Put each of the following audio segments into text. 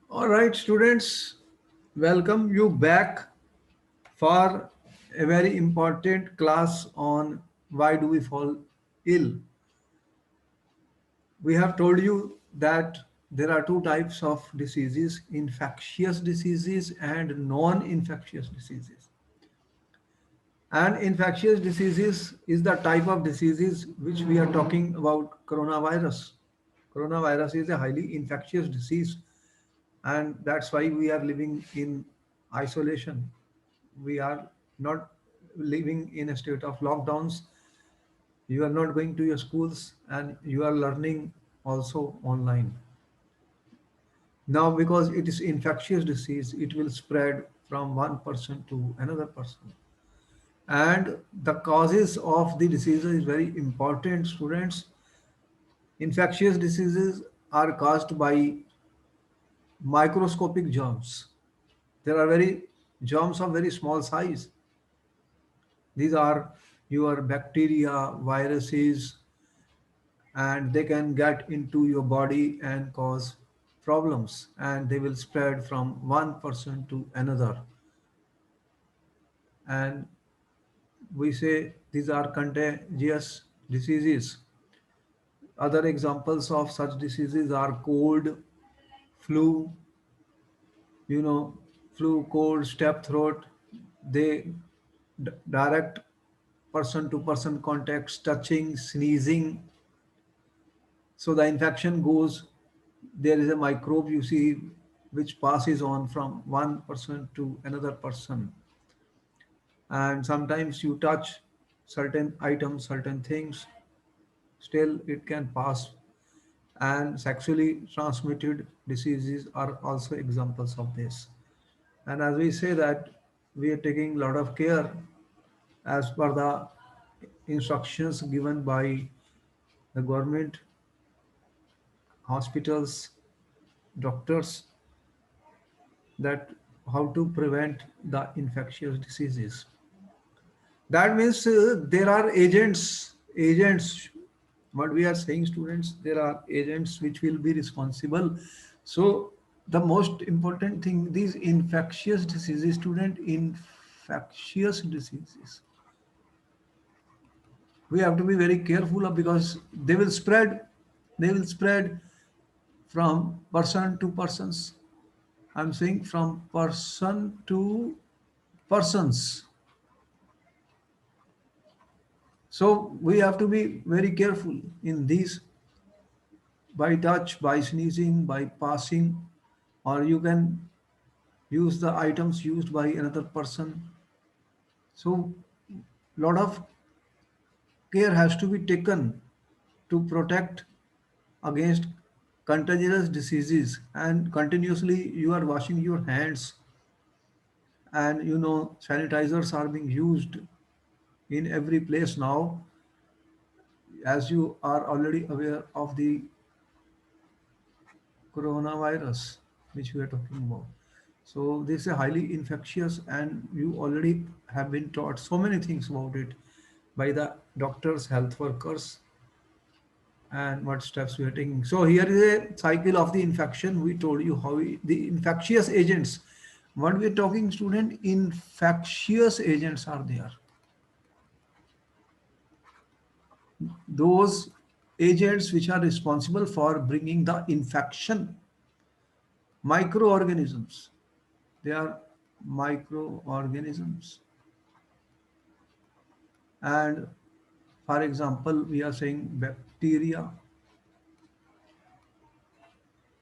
All right, students, welcome you back for a very important class on why do we fall ill. We have told you that there are two types of diseases, infectious diseases and non-infectious diseases. And infectious diseases is the type of diseases which we are talking about coronavirus. Coronavirus is a highly infectious disease, and that's why we are living in isolation. We are not living in a state of lockdowns. You are not going to your schools and you are learning also online. Now, because it is infectious disease, it will spread from one person to another person. And the causes of the disease is very important, students. Infectious diseases are caused by microscopic germs. There are very germs of very small size. These are your bacteria, viruses, and they can get into your body and cause problems, and they will spread from one person to another. And we say these are contagious diseases. Other examples of such diseases are cold, flu, you know, flu, cold, strep throat. They direct person to person contacts, touching, sneezing. So the infection goes, there is a microbe you see which passes on from one person to another person. And sometimes you touch certain items, certain things, still it can pass. And sexually transmitted diseases are also examples of this. And as we say that we are taking a lot of care as per the instructions given by the government, hospitals, doctors, that how to prevent the infectious diseases. That means there are agents. What we are saying, students, there are agents which will be responsible. So the most important thing, these infectious diseases, student, infectious diseases. We have to be very careful of because they will spread. They will spread from person to persons. I'm saying from person to persons. So we have to be very careful in these, by touch, by sneezing, by passing, or you can use the items used by another person. So lot of care has to be taken to protect against contagious diseases, and continuously you are washing your hands, and sanitizers are being used in every place now, as you are already aware of the coronavirus which we are talking about. So this is highly infectious, and you already have been taught so many things about it by the doctors, health workers, and what steps we are taking. So here is a cycle of the infection. We told you how the infectious agents. What we are talking, student, infectious agents are there. Those agents which are responsible for bringing the infection, microorganisms. They are microorganisms. And for example, we are saying bacteria,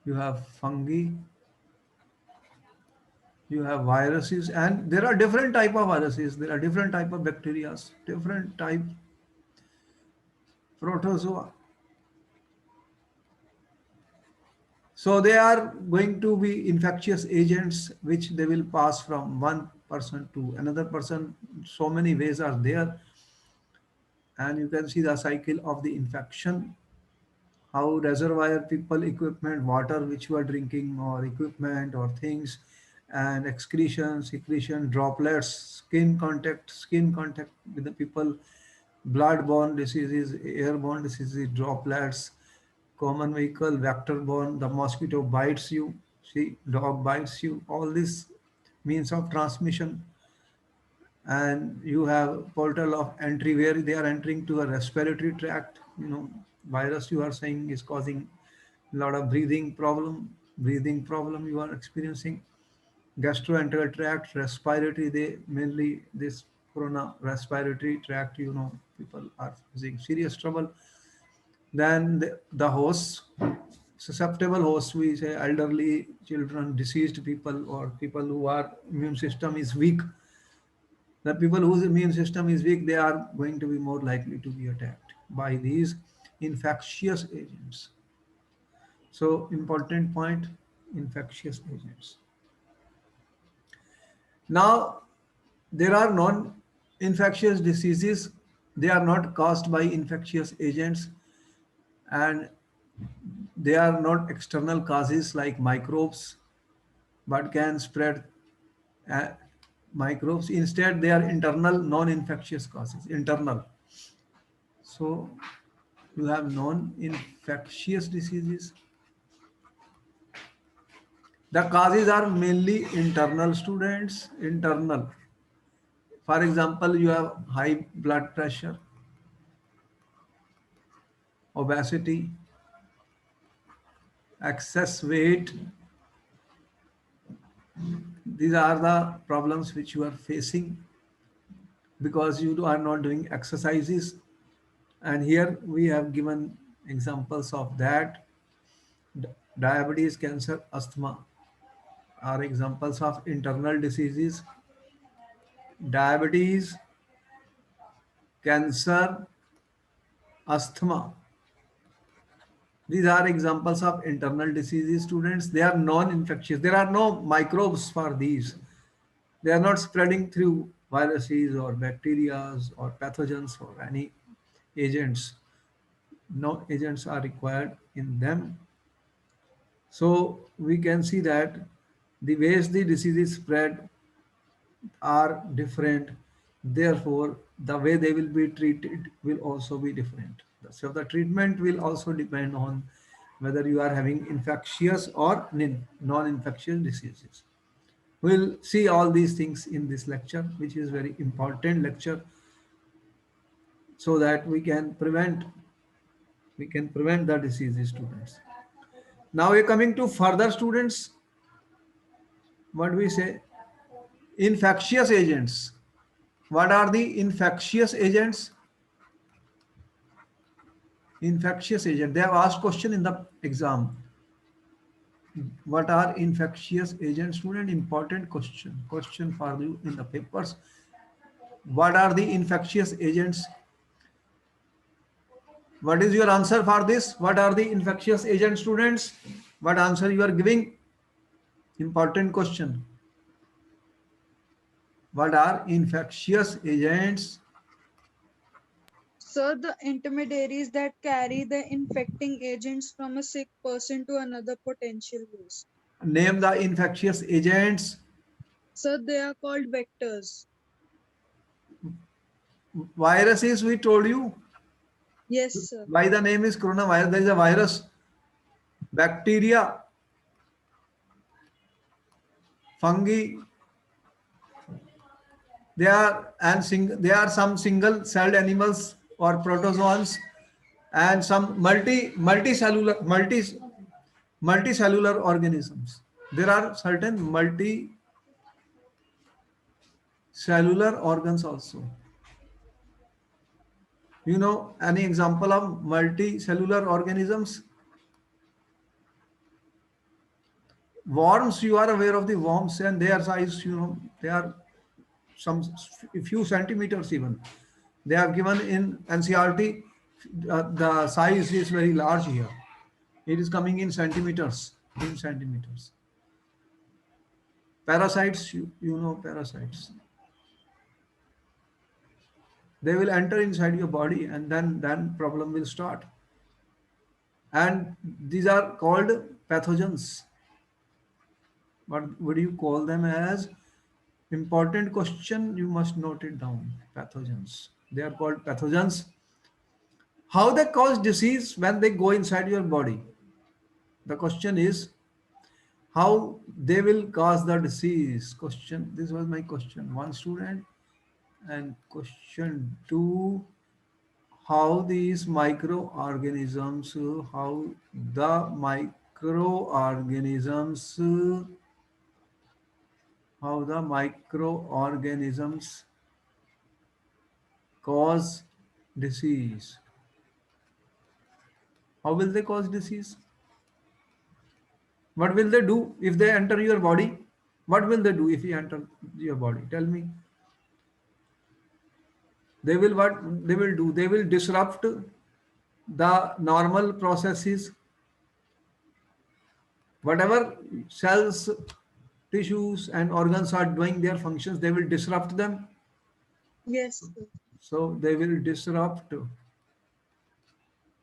you have fungi, you have viruses, and there are different type of viruses, there are different type of bacteria, different type protozoa. So they are going to be infectious agents which they will pass from one person to another person. So many ways are there, and you can see the cycle of the infection, how reservoir, people, equipment, water which you are drinking, or equipment or things, and excretion, secretion, droplets, skin contact with the people, blood-borne diseases, airborne diseases, droplets, common vehicle, vector-borne, the mosquito bites you. See, dog bites you, all this means of transmission. And you have portal of entry where they are entering to a respiratory tract. Virus you are saying is causing a lot of breathing problem you are experiencing. Gastroenteral tract, respiratory, they mainly this corona respiratory tract, people are facing serious trouble. Then the hosts, susceptible hosts, we say elderly, children, deceased people, or people who are immune system is weak. The people whose immune system is weak, they are going to be more likely to be attacked by these infectious agents. So important point, infectious agents. Now, there are non-infectious diseases. They are not caused by infectious agents, and they are not external causes like microbes, but can spread uh, microbes. Instead, they are internal non-infectious causes, internal. So you have non-infectious diseases. The causes are mainly internal, students, internal. For example, you have high blood pressure, obesity, excess weight. These are the problems which you are facing because you are not doing exercises. And here we have given examples of that. Diabetes, cancer, asthma are examples of internal diseases. Diabetes, cancer, asthma. These are examples of internal diseases, students. They are non-infectious. There are no microbes for these. They are not spreading through viruses or bacteria or pathogens or any agents. No agents are required in them. So we can see that the ways the diseases spread are different. Therefore, the way they will be treated will also be different. So the treatment will also depend on whether you are having infectious or non-infectious diseases. We'll see all these things in this lecture, which is very important lecture, so that we can prevent the diseases, students. Now we're coming to further, students. What do we say? Infectious agents. What are the infectious agents? Infectious agent. They have asked question in the exam. What are infectious agents, student? Important question. Question for you in the papers. What are the infectious agents? What is your answer for this? What are the infectious agents, students? What answer you are giving? Important question. What are infectious agents? So the intermediaries that carry the infecting agents from a sick person to another potential host. Name the infectious agents. So they are called vectors. Viruses, we told you. Yes, sir. Why the name is coronavirus? There is a virus. Bacteria, fungi, they are some single celled animals or protozoans, and some multicellular organisms. There are certain multicellular organs also. You know any example of multicellular organisms? Worms, you are aware of the worms, and their size, they are some few centimeters even. They have given in NCRT, the size is very large here. It is coming in centimeters. In centimeters. Parasites, you know parasites. They will enter inside your body, and then problem will start. And these are called pathogens. What would you call them as? Important question, you must note it down. Pathogens. They are called pathogens. How they cause disease when they go inside your body? The question is, How they will cause the disease? Question. This was my question. One student. And question two, how these microorganisms, how the microorganisms, how the microorganisms cause disease. How will they cause disease? What will they do if they enter your body? What will they do if you enter your body? Tell me. They will what they will do? They will disrupt the normal processes, whatever cells, tissues, and organs are doing their functions, they will disrupt them. Yes, sir. So they will disrupt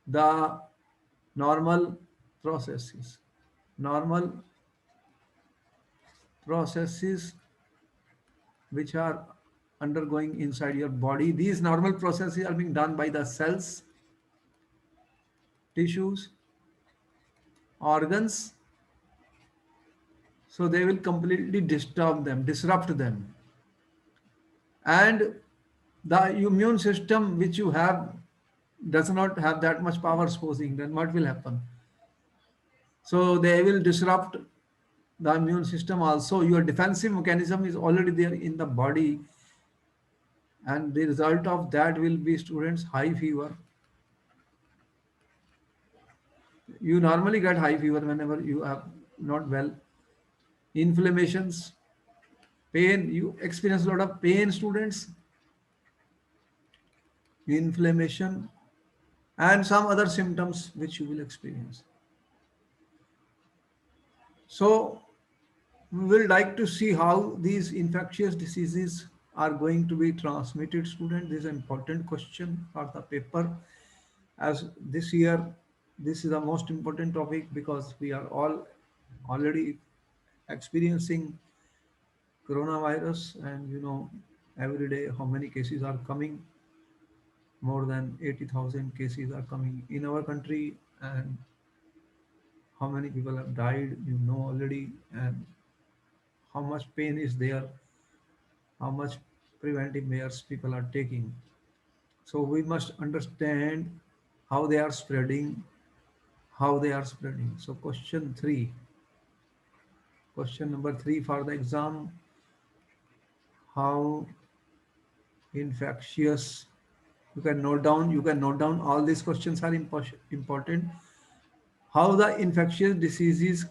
the normal processes. Normal processes which are undergoing inside your body. These normal processes are being done by the cells, tissues, organs. So they will completely disturb them, disrupt them. And the immune system which you have does not have that much power, supposing, then what will happen? So they will disrupt the immune system also. Your defensive mechanism is already there in the body, and the result of that will be students high fever. You normally get high fever whenever you are not well. Inflammations, pain, you experience a lot of pain, students, inflammation, and some other symptoms which you will experience. So we will like to see how these infectious diseases are going to be transmitted, student. This is an important question for the paper, as this year this is the most important topic, because we are all already experiencing coronavirus, and every day how many cases are coming. More than 80,000 cases are coming in our country, and how many people have died, already, and how much pain is there, how much preventive measures people are taking. So we must understand how they are spreading, how they are spreading. So question number three for the exam: how infectious? You can note down all these questions are important. How the infectious diseases,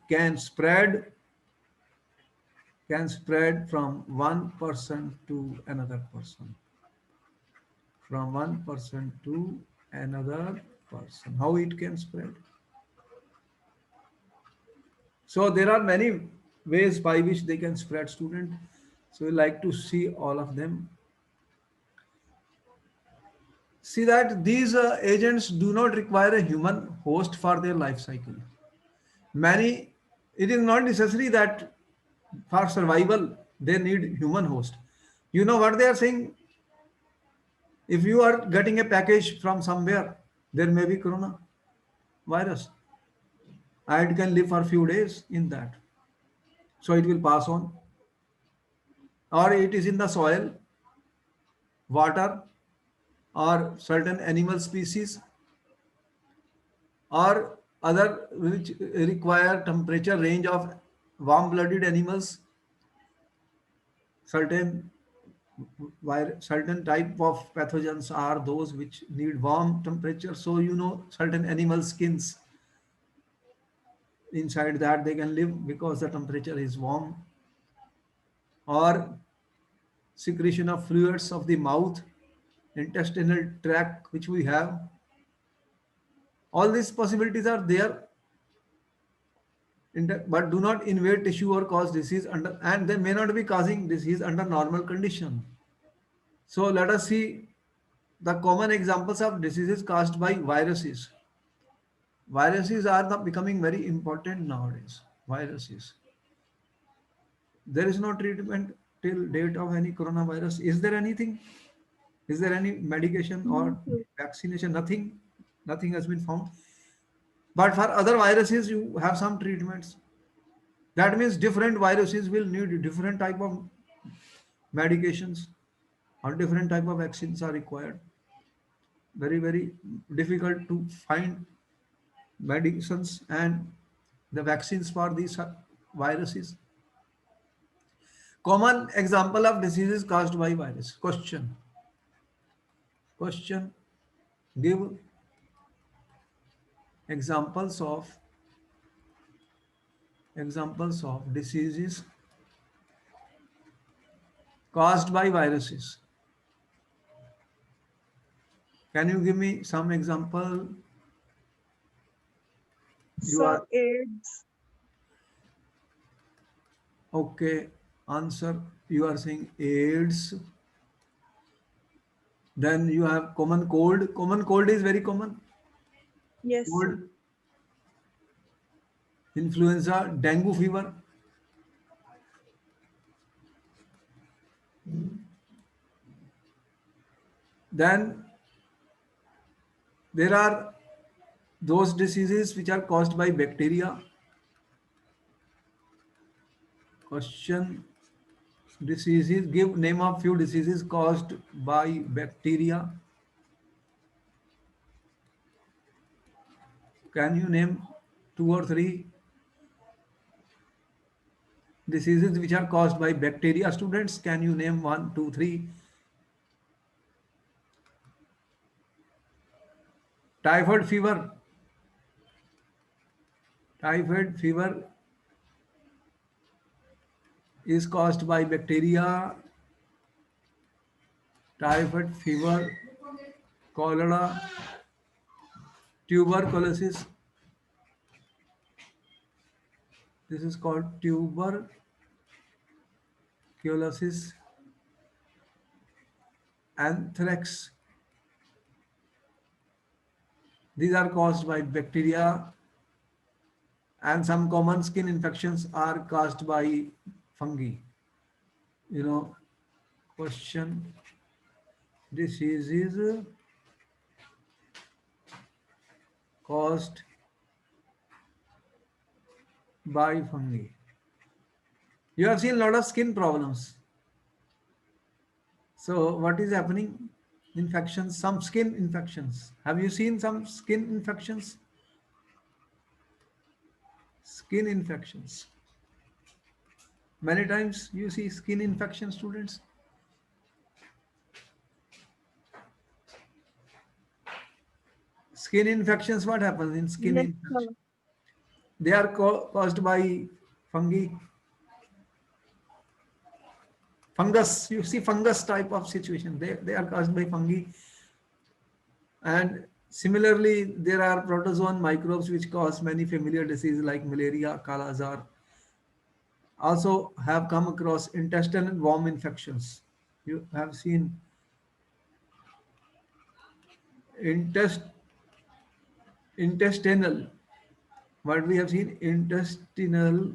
can spread from one person to another person, from one person to another person, how it can spread. So there are many ways by which they can spread, student. So we like to see all of them. See that these agents do not require a human host for their life cycle. Many, it is not necessary that for survival they need human host. You know what they are saying? If you are getting a package from somewhere, there may be corona virus, and it can live for a few days in that. So it will pass on, or it is in the soil, water, or certain animal species, or other which require temperature range of warm-blooded animals. Certain certain type of pathogens are those which need warm temperature. So certain animal skins, inside that they can live because the temperature is warm, or secretion of fluids of the mouth, intestinal tract which we have. All these possibilities are there, but do not invade tissue or cause disease under, and they may not be causing disease under normal condition. So let us see the common examples of diseases caused by viruses. Viruses are becoming very important nowadays. Viruses. There is no treatment till date of any coronavirus. Is there anything? Is there any medication No, or sir. vaccination? Nothing. Nothing has been found. But for other viruses, you have some treatments. That means different viruses will need different type of medications or different type of vaccines are required. Very, very difficult to find medicines and the vaccines for these viruses. Common example of diseases caused by virus. Question. Give examples of diseases caused by viruses. Can you give me some example? You So are AIDS, okay. Answer. You are saying AIDS. Then you have common cold. Common cold is very common. yes, sir. Cold, influenza, dengue fever. Then there are those diseases which are caused by bacteria. Question. Diseases. Give name of few diseases caused by bacteria. Can you name two or three diseases which are caused by bacteria? Students, can you name one, two, three? Typhoid fever. Typhoid fever is caused by bacteria. Typhoid fever, cholera, tuberculosis. This is called tuberculosis, anthrax. These are caused by bacteria, and some common skin infections are caused by fungi. You know, question. Diseases caused by fungi. You have seen a lot of skin problems. So what is happening? Infections, some skin infections. Have you seen some skin infections? Skin infections. Many times you see skin infection, students. Skin infections, what happens in skin Yes, infection? sir. They are caused by fungi, fungus. You see fungus type of situation. They are caused by fungi. And similarly, there are protozoan microbes which cause many familiar diseases like malaria, kala azar. Also have come across intestinal worm infections. You have seen intest, intestinal. What we have seen intestinal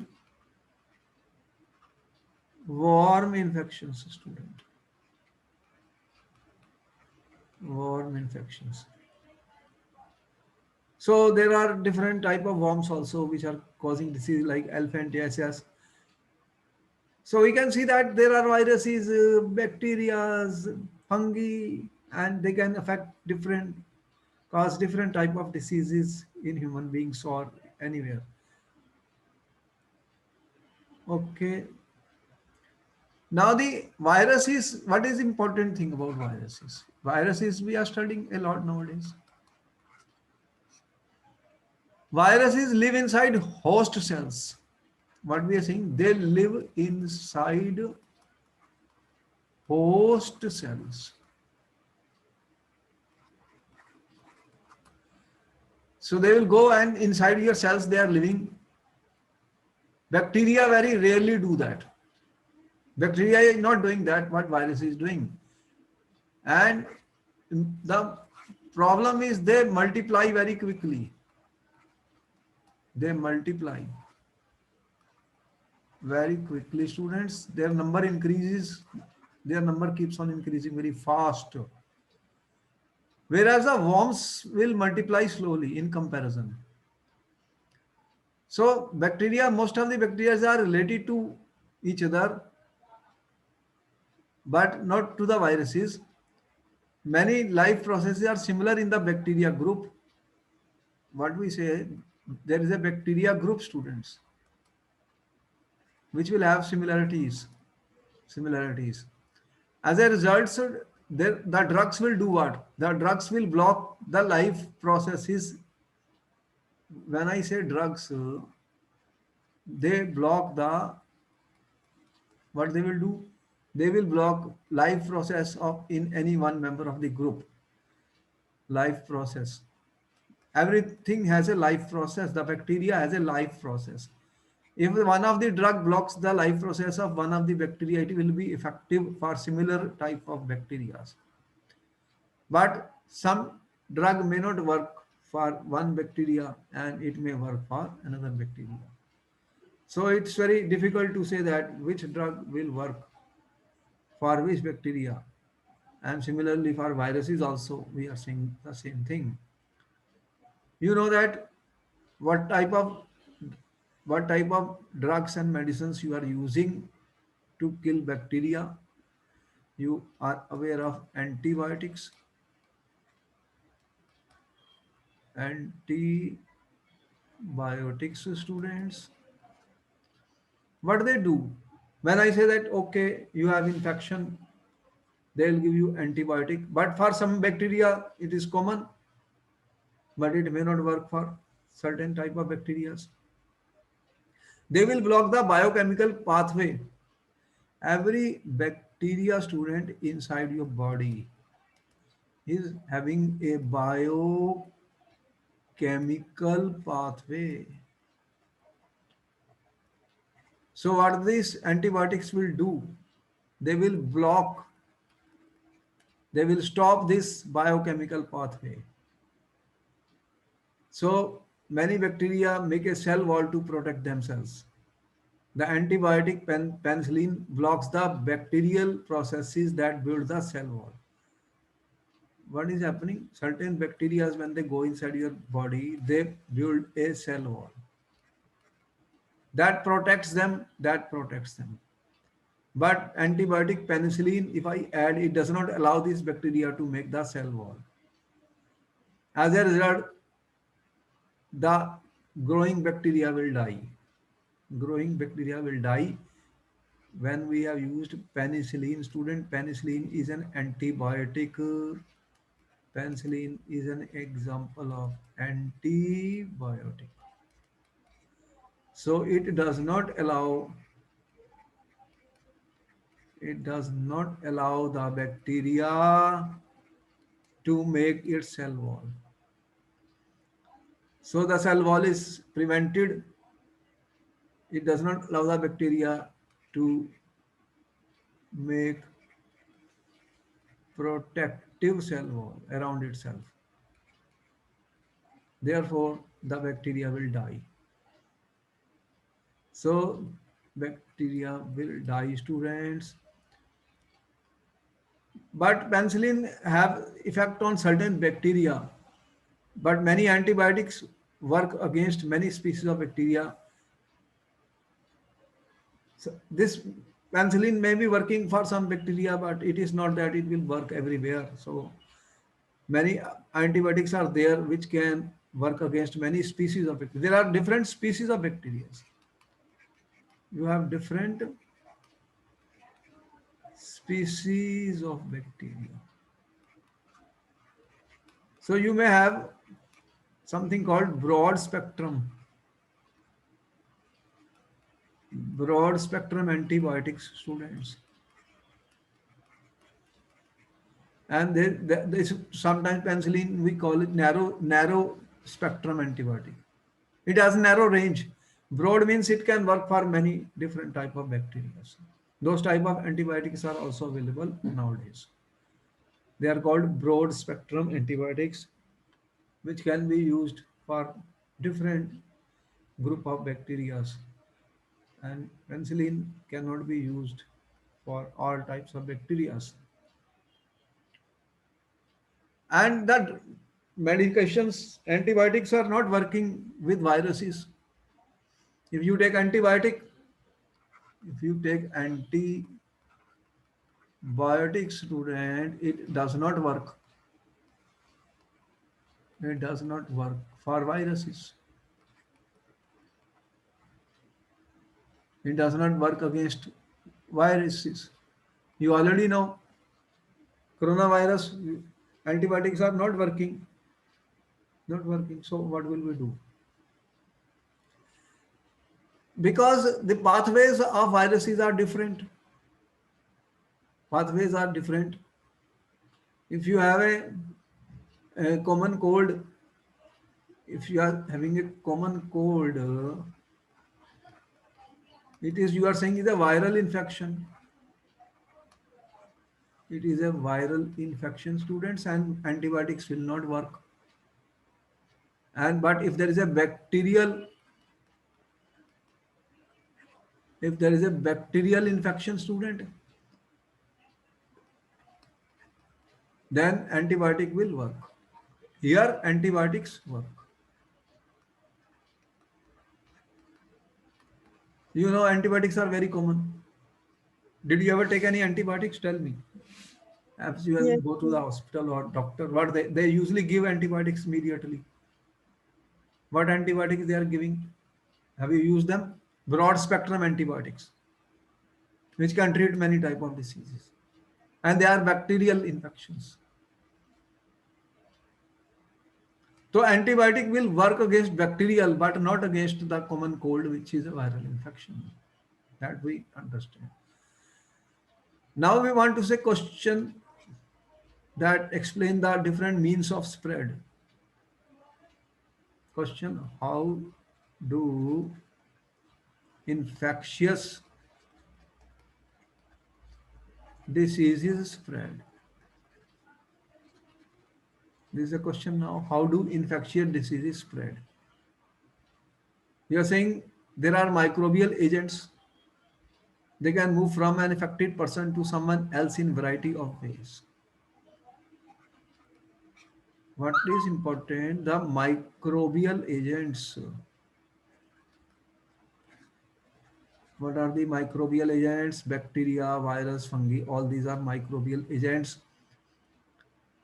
worm infections, student. Worm infections. So there are different type of worms also which are causing disease like elephantiasis. So we can see that there are viruses, bacteria, fungi, and they can affect different, cause different type of diseases in human beings or anywhere. Okay. Now the virus is, what is important thing about viruses? Viruses we are studying a lot nowadays. Viruses live inside host cells. What we are saying, they live inside host cells. So they will go and inside your cells they are living. Bacteria very rarely do that. Bacteria is not doing that what virus is doing. And the problem is they multiply very quickly. They multiply very quickly, students. Their number increases. Their number keeps on increasing very fast. Whereas the worms will multiply slowly in comparison. So bacteria, most of the bacteria are related to each other, but not to the viruses. Many life processes are similar in the bacteria group. What we say, there is a bacteria group, students, which will have similarities. Similarities. As a result, so the drugs will do what? The drugs will block the life processes. When I say drugs, they block the, what they will do? They will block life process of in any one member of the group. Life process. Everything has a life process. The bacteria has a life process. If one of the drug blocks the life process of one of the bacteria, it will be effective for similar type of bacteria. But some drug may not work for one bacteria and it may work for another bacteria. So it's very difficult to say that which drug will work for which bacteria. And similarly for viruses also we are seeing the same thing. You know that what type of what type of drugs and medicines you are using to kill bacteria. You are aware of antibiotics. Antibiotics, students, what they do, when I say that okay you have infection, they'll give you antibiotic, but for some bacteria it is common, but it may not work for certain type of bacteria. They will block the biochemical pathway. Every bacteria, student, inside your body is having a biochemical pathway. So what these antibiotics will do, they will block, they will stop this biochemical pathway. So many bacteria make a cell wall to protect themselves. The antibiotic penicillin blocks the bacterial processes that build the cell wall. What is happening? Certain bacteria, when they go inside your body, they build a cell wall that protects them, that protects them. But antibiotic penicillin, if I add, it does not allow this bacteria to make the cell wall. As a result, the growing bacteria will die. Growing bacteria will die when we have used penicillin. Student, penicillin is an antibiotic. Penicillin is an example of antibiotic. So it does not allow the bacteria to make its cell wall. So the cell wall is prevented. It does not allow the bacteria to make protective cell wall around itself. Therefore, the bacteria will die. So bacteria will die, students. But penicillin have effect on certain bacteria. But many antibiotics work against many species of bacteria. So this penicillin may be working for some bacteria, but it is not that it will work everywhere. So many antibiotics are there which can work against many species of bacteria. There are different species of bacteria. You have different species of bacteria. So you may have something called broad spectrum antibiotics, students. And they sometimes penicillin, we call it narrow spectrum antibiotic. It has narrow range. Broad means it can work for many different type of bacteria. Those type of antibiotics are also available nowadays. They are called broad spectrum antibiotics, which can be used for different group of bacteria. And penicillin cannot be used for all types of bacteria. And that medications, antibiotics are not working with viruses. If you take antibiotic, if you take antibiotic, student, it does not work. It does not work for viruses. It does not work against viruses. You already know coronavirus antibiotics are not working, not working. So what will we do? Because the pathways of viruses are different. Pathways are different. If you have a common cold, if you are having a common cold, it is you are saying is a viral infection. It is a viral infection, students, and antibiotics will not work. And but if there is a bacterial, if there is a bacterial infection, student, then antibiotic will work. Here antibiotics work. You know antibiotics are very common. Did you ever take any antibiotics? Tell me. As you Yes, go to sir. the hospital or doctor, what they usually give antibiotics immediately. What antibiotics they are giving? Have you used them? Broad spectrum antibiotics, which can treat many type of diseases, and they are bacterial infections. So antibiotic will work against bacterial, but not against the common cold, which is a viral infection. That we understand. Now we want to say question that explain the different means of spread. Question: how do infectious diseases spread? This is a question now. How do infectious diseases spread? We are saying there are microbial agents. They can move from an affected person to someone else in variety of ways. What is important? The microbial agents. What are the microbial agents? Bacteria, virus, fungi, all these are microbial agents,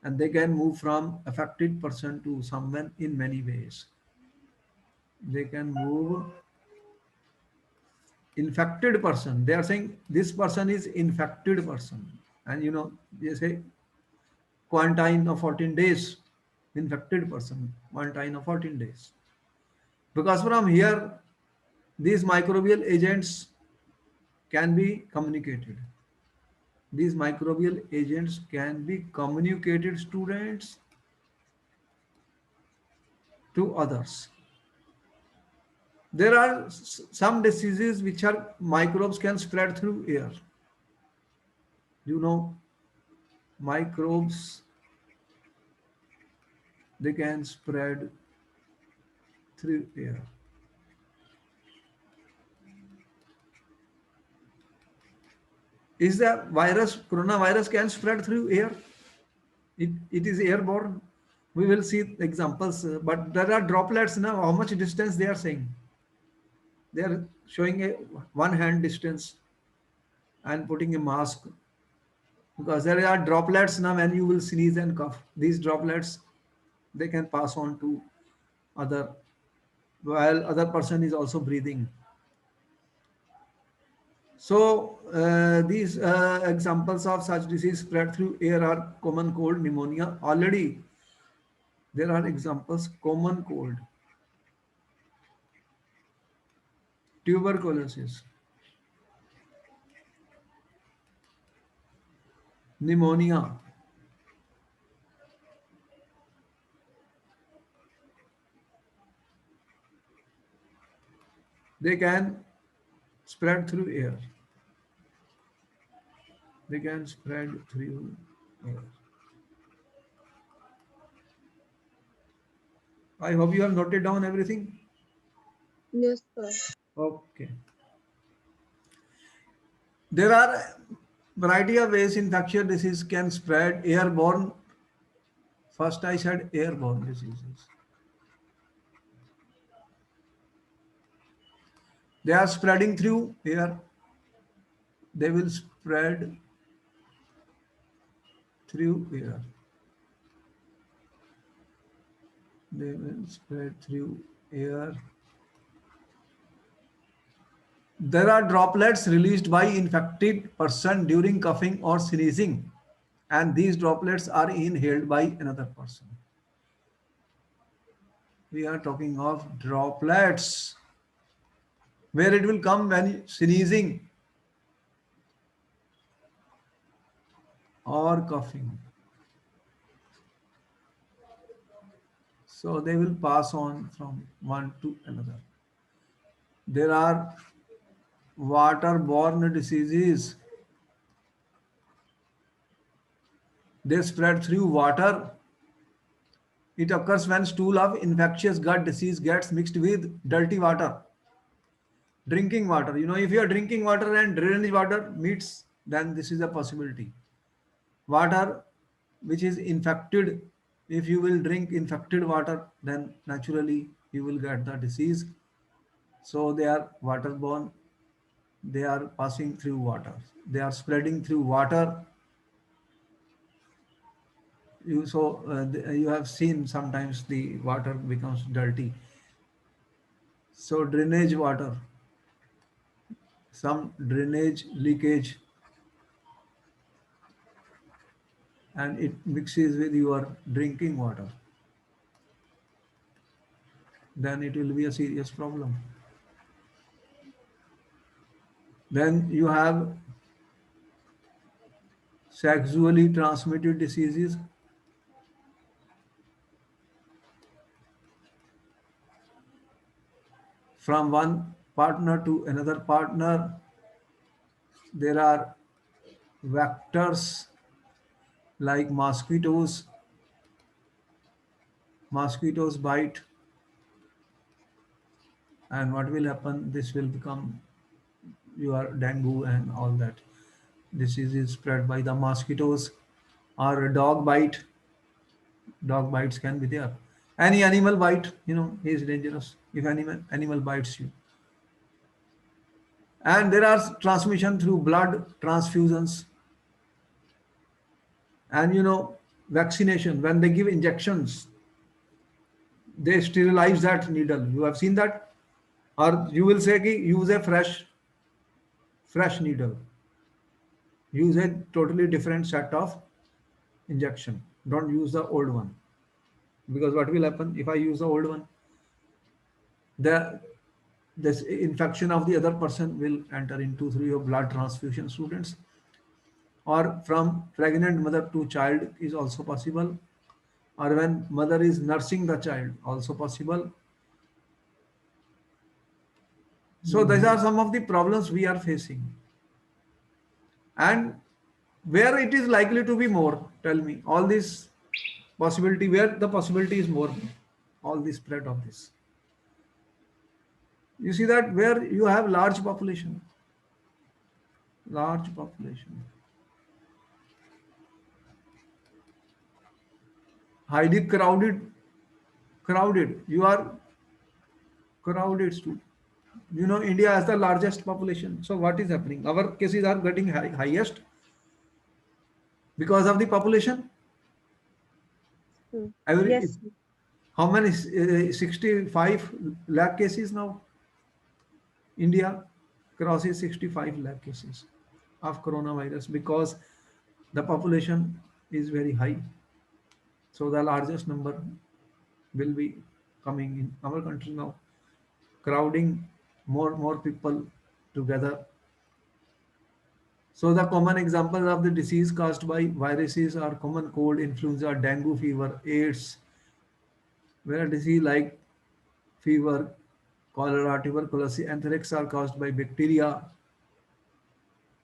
and they can move from affected person to someone in many ways. They can move infected person. They are saying this person is infected person, and you know they say quarantine of 14 days. Infected person, quarantine of 14 days. Because from here, these microbial agents can be communicated. These microbial agents can be communicated, students, to others. There are some diseases which are microbes can spread through air. You know, microbes, they can spread through air. Is the virus, coronavirus can spread through air? It is airborne. We will see examples, but there are droplets now. How much distance they are saying? They are showing a one hand distance and putting a mask, because there are droplets now when you will sneeze and cough. These droplets, they can pass on to other, while other person is also breathing. So these examples of such disease spread through air are common cold, pneumonia. Already there are examples: common cold, tuberculosis, pneumonia. They can spread through air. They can spread through air. I hope you have noted down everything. Yes, sir. Okay. There are variety of ways infectious disease can spread. Airborne. First, I said airborne diseases. They are spreading through air. They will spread through air. They will spread through air. There are droplets released by infected person during coughing or sneezing, and these droplets are inhaled by another person. We are talking of droplets, where it will come when sneezing or coughing. So they will pass on from one to another. There are waterborne diseases. They spread through water. It occurs when stool of infectious gut disease gets mixed with dirty water. Drinking water. If you are drinking water and drainage water meets, then this is a possibility. Water which is infected, if you will drink infected water, then naturally you will get the disease. So they are waterborne. They are passing through water. They are spreading through water. You have seen sometimes the water becomes dirty. So drainage water, some drainage leakage, and it mixes with your drinking water, then it will be a serious problem. Then you have sexually transmitted diseases. From one partner to another partner, there are vectors like mosquitoes. Mosquitoes bite, and what will happen? This will become your dengue and all that. Disease is spread by the mosquitoes, or a dog bite. Dog bites can be there. Any animal bite, is dangerous if animal bites you. And there are transmission through blood transfusions, and vaccination. When they give injections, they sterilize that needle. You have seen that, or you will say ki use a fresh needle. Use a totally different set of injection. Don't use the old one, because what will happen if I use the old one? The this infection of the other person will enter into through your blood transfusion, students. Or from pregnant mother to child is also possible, or when mother is nursing the child, also possible. So these are some of the problems we are facing. And where it is likely to be more, tell me, all this possibility, where the possibility is more, all the spread of this. You see that where you have large population, highly crowded, you are crowded too. India has the largest population. So what is happening? Our cases are getting highest because of the population. So, Every yes, how many 65 lakh cases now? India crosses 65 lakh cases of coronavirus because the population is very high. So the largest number will be coming in our country now, crowding more people together. So the common examples of the disease caused by viruses are common cold, influenza, dengue fever, AIDS, where a disease like fever, cholera, tuberculosis, anthrax are caused by bacteria.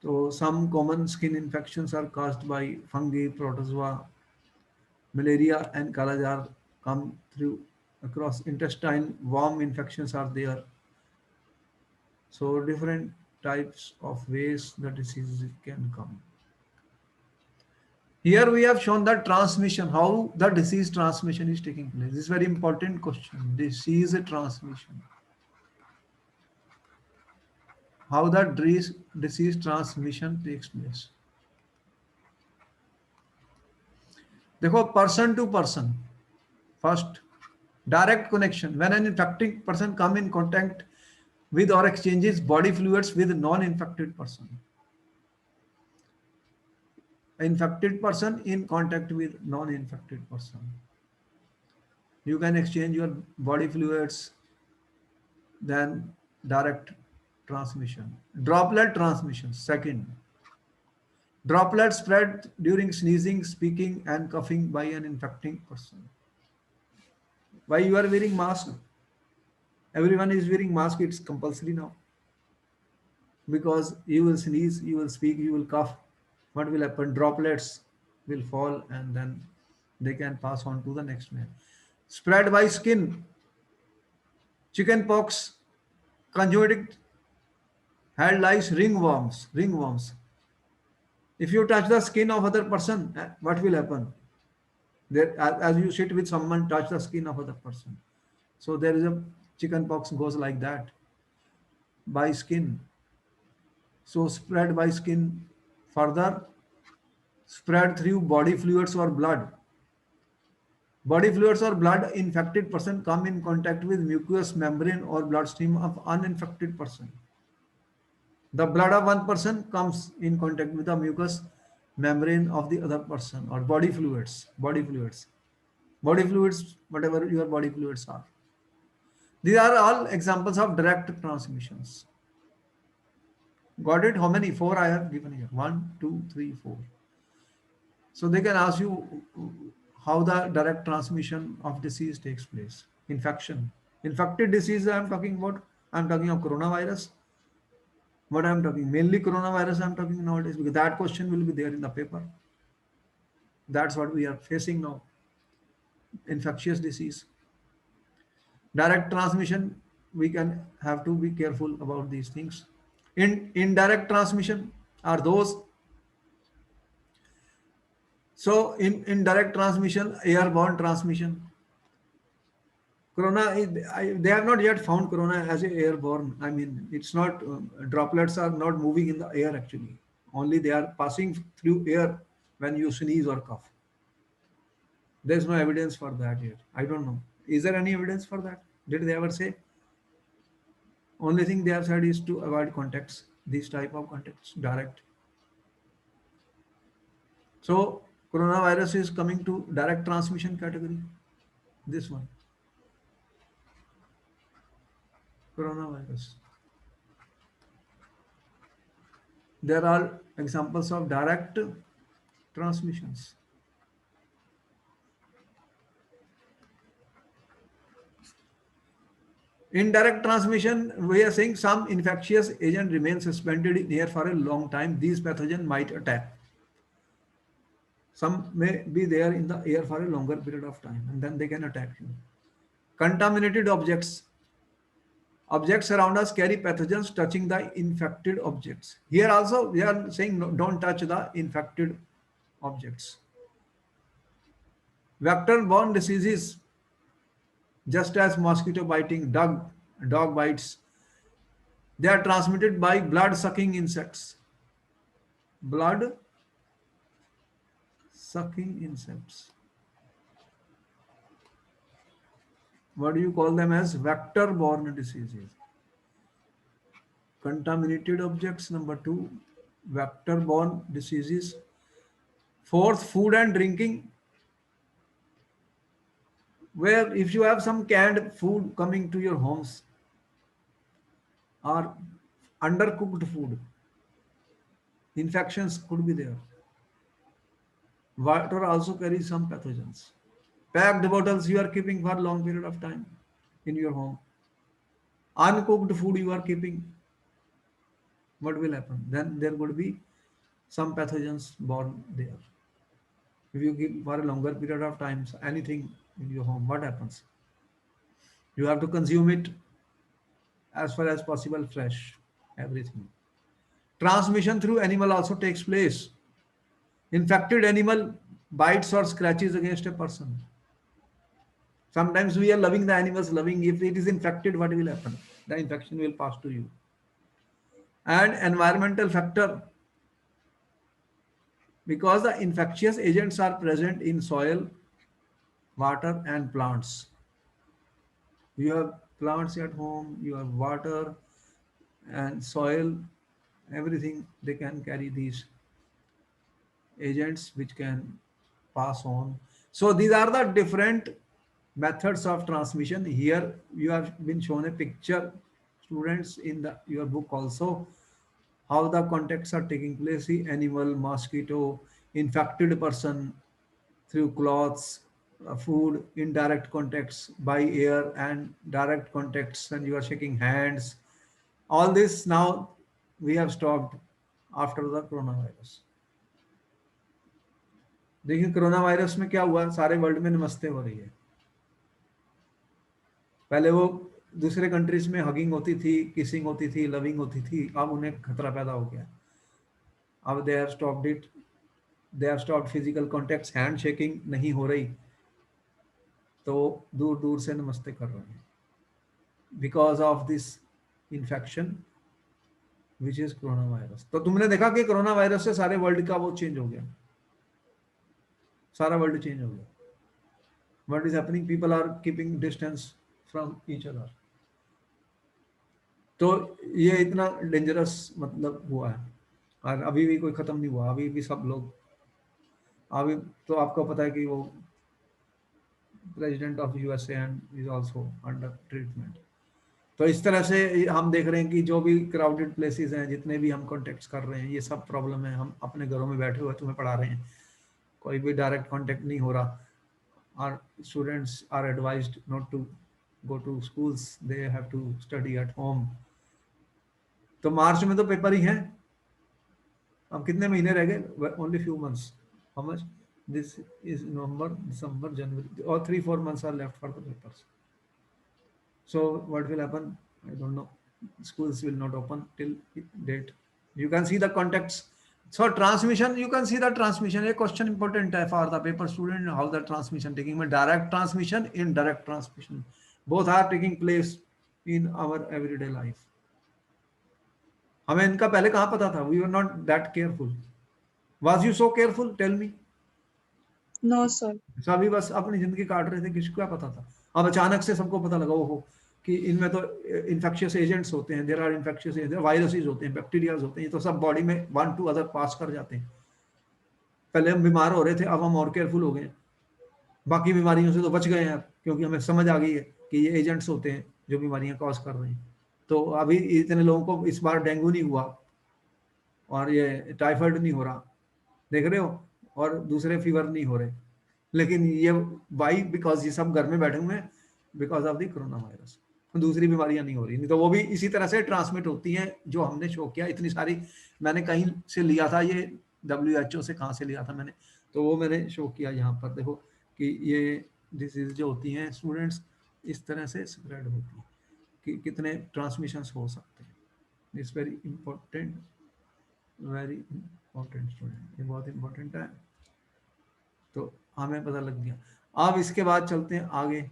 So some common skin infections are caused by fungi, protozoa, malaria and kalajar come through across intestine. Worm infections are there. So different types of ways the disease can come. Here we have shown the transmission, how the disease transmission is taking place. This is very important question. Disease transmission. how the disease transmission takes place. देखो, person to person. First, direct connection. When an infected person come in contact with or exchanges body fluids with non-infected person. Infected person in contact with non-infected person. You can exchange your body fluids, then direct transmission. Droplet transmission. Second, droplets spread during sneezing, speaking, and coughing by an infecting person. Why you are wearing mask? Everyone is wearing mask. It's compulsory now because you will sneeze, you will speak, you will cough. What will happen? Droplets will fall and then they can pass on to the next man. Spread by skin, chicken pox, conjunctivitis, head lice, ringworms. Ringworms. If you touch the skin of other person, what will happen? There, as you sit with someone, touch the skin of other person. So there is a chicken pox goes like that by skin. So spread by skin, further spread through body fluids or blood. Body fluids or blood infected person come in contact with mucous membrane or bloodstream of uninfected person. The blood of one person comes in contact with the mucous membrane of the other person or body fluids. Body fluids. Body fluids, whatever your body fluids are. These are all examples of direct transmissions. Got it? How many? Four I have given here. One, two, three, four. So they can ask you how the direct transmission of disease takes place. Infection. Infected disease I am talking about. I am talking of coronavirus. What I am talking, mainly coronavirus I am talking nowadays because that question will be there in the paper. That's what we are facing now. Infectious disease. Direct transmission, we can have to be careful about these things. In indirect transmission are those. So in indirect transmission, airborne transmission. Corona, they have not yet found corona as a airborne. I mean, it's not, droplets are not moving in the air actually. Only they are passing through air when you sneeze or cough. There's no evidence for that yet. I don't know. Is there any evidence for that? Did they ever say? Only thing they have said is to avoid contacts, these type of contacts, direct. So coronavirus is coming to direct transmission category. This one, coronavirus. There are examples of direct transmissions. Indirect transmission, we are saying some infectious agent remains suspended in air for a long time. These pathogen might attack. Some may be there in the air for a longer period of time and then they can attack you. Contaminated objects. Objects around us carry pathogens touching the infected objects. Here also we are saying no, don't touch the infected objects. Vector-borne diseases, just as mosquito biting, dog bites, they are transmitted by blood-sucking insects. Blood-sucking insects. What do you call them as? Vector-borne diseases. Contaminated objects, number two, vector-borne diseases. Fourth, food and drinking, where if you have some canned food coming to your homes or undercooked food, infections could be there. Water also carries some pathogens. Packed bottles you are keeping for a long period of time in your home. Uncooked food you are keeping, what will happen? Then there would be some pathogens born there. If you keep for a longer period of time anything in your home, what happens? You have to consume it as far as possible fresh, everything. Transmission through animal also takes place. Infected animal bites or scratches against a person. Sometimes we are loving the animals, loving. If it is infected, what will happen? The infection will pass to you. and environmental factor, because the infectious agents are present in soil, water, and plants. You have plants at home, you have water and soil, everything, they can carry these agents which can pass on. So these are the different methods of transmission. Here you have been shown a picture, students, in the your book also, how the contacts are taking place. The animal, mosquito, infected person through clothes, food, indirect contacts by air, and direct contacts when you are shaking hands. All this now we have stopped after the coronavirus. देखिए corona virus में क्या हुआ, सारे world में नमस्ते हो रही है। पहले वो दूसरे कंट्रीज में हगिंग होती थी, किसिंग होती थी, लविंग होती थी, अब उन्हें खतरा पैदा हो गया। अब they have stopped it, they have stopped physical contacts, hand shaking नहीं हो रही, तो दूर दूर से नमस्ते कर रहे हैं, because of this infection which is corona virus. तो तुमने देखा कि कोरोना वायरस से सारे वर्ल्ड का वो चेंज हो गया, सारा वर्ल्ड चेंज हो गया। What is happening, people are keeping distance from each other. तो ये इतना डेंजरस मतलब हुआ है, और अभी भी कोई खत्म नहीं हुआ, अभी भी सब लोग, अभी तो आपको पता है कि वो president of USA and is also under treatment. तो इस तरह से हम देख रहे हैं कि जो भी क्राउडेड प्लेसेस हैं, जितने भी हम कॉन्टेक्ट कर रहे हैं, ये सब प्रॉब्लम है। हम अपने घरों में बैठे हुए तुम्हें पढ़ा रहे हैं, कोई भी डायरेक्ट कांटेक्ट नहीं हो रहा, और students are advised not to go to schools, they have to study at home. तो मार्च में तो पेपर ही हैं, अब कितने महीने रह गए, only few months, how much, this is November, December, January, और 3-4 months are left for the papers. So what will happen, I don't know, schools will not open till date. You can see the contacts. So transmission, you can see the transmission, a question important है for the paper student, how the transmission taking, direct transmission, indirect transmission, both are taking place in our everyday life. हमें इनका पहले कहाँ पता था, we were not that careful. Was you so careful, tell me? No, sir. सभी बस अपनी जिंदगी काट रहे थे, किसको क्या पता था। अब अचानक से सबको पता लगा, ओहो, कि इनमें तो इन्फेक्शियस एजेंट्स होते हैं, there are infectious agent, viruses होते हैं, बैक्टीरियाज होते हैं, ये तो सब बॉडी में वन टू अदर पास कर जाते हैं। पहले हम बीमार हो रहे थे, अब हम और केयरफुल हो गए, बाकी बीमारियों से तो बच गए हैं अब, क्योंकि हमें समझ आ गई है कि ये एजेंट्स होते हैं जो बीमारियां कॉज कर रहे हैं। तो अभी इतने लोगों को इस बार डेंगू नहीं हुआ, और ये टाइफाइड नहीं हो रहा, देख रहे हो, और दूसरे फीवर नहीं हो रहे, लेकिन ये वाई, बिकॉज ये सब घर में बैठे हुए हैं, because of the corona virus. दूसरी बीमारियां नहीं हो रही, नहीं तो वो भी इसी तरह से ट्रांसमिट होती हैं, जो हमने शो किया इतनी सारी। मैंने कहीं से लिया था ये, WHO से कहाँ से लिया था मैंने, तो वो मैंने शो किया यहाँ पर, देखो कि ये डिजीज जो होती हैं स्टूडेंट्स, इस तरह से स्प्रेड होती है, कि कितने ट्रांसमिशंस हो सकते हैं। It's very important, very important student, ये बहुत इंपॉर्टेंट है। तो हमें पता लग गया। अब इसके बाद चलते हैं आगे,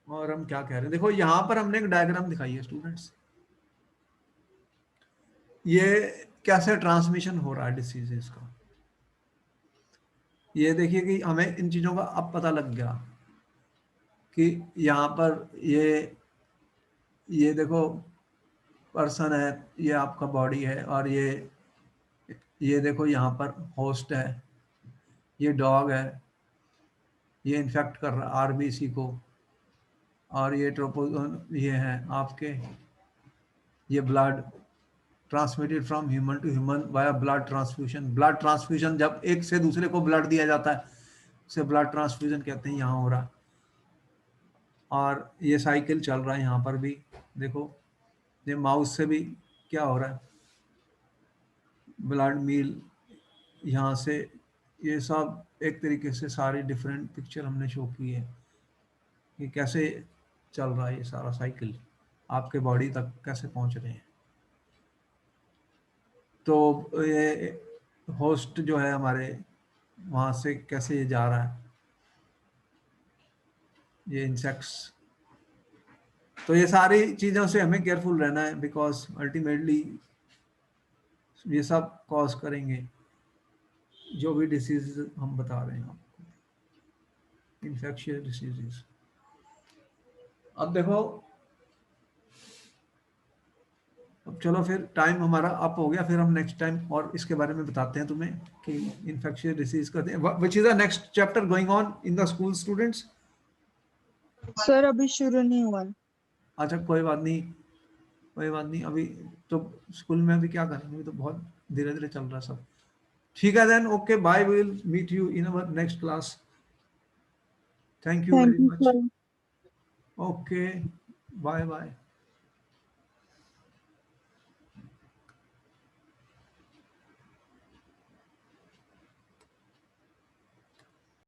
और हम क्या कह रहे हैं, देखो यहाँ पर हमने एक डायग्राम दिखाई है स्टूडेंट्स, ये कैसे ट्रांसमिशन हो रहा है डिसीजेस का। ये देखिए कि हमें इन चीज़ों का अब पता लग गया कि यहाँ पर ये देखो पर्सन है, ये आपका बॉडी है, और ये देखो यहाँ पर होस्ट है, ये डॉग है, ये इन्फेक्ट कर रहा है आरबीसी को, और ये ये है आपके, ये blood transmitted from human to human via blood transfusion. Blood transfusion जब एक से दूसरे को ब्लड दिया जाता है, उसे ब्लड ट्रांसफ्यूजन कहते हैं, यहाँ हो रहा है। और ये साइकिल चल रहा है यहाँ पर भी, देखो ये माउस से भी क्या हो रहा है, ब्लड मील यहाँ से, ये सब एक तरीके से सारी डिफरेंट पिक्चर हमने शो की है कि कैसे चल रहा है ये सारा साइकिल, आपके बॉडी तक कैसे पहुँच रहे हैं। तो ये होस्ट जो है हमारे, वहाँ से कैसे ये जा रहा है, ये इंसेक्ट्स तो ये सारी चीज़ों से हमें केयरफुल रहना है, बिकॉज अल्टीमेटली ये सब कॉज करेंगे जो भी डिसीज हम बता रहे हैं आपको, इन्फेक्शियस डिसीजेस। अब देखो, अब चलो फिर टाइम हमारा अप हो गया, फिर हम नेक्स्ट टाइम और इसके बारे में बताते हैं तुम्हें कि इन्फेक्शियस डिसीज का which is the next chapter going on in the school students. Sir अभी शुरू नहीं हुआ है। अच्छा कोई बात नहीं, कोई बात नहीं, अभी तो स्कूल में अभी क्या करेंगे, अभी तो बहुत धीरे धीरे चल रहा है सब। ठीक है then, okay bye, we will meet you in our next class. Thank you thank very you much. Sir. Okay, bye bye.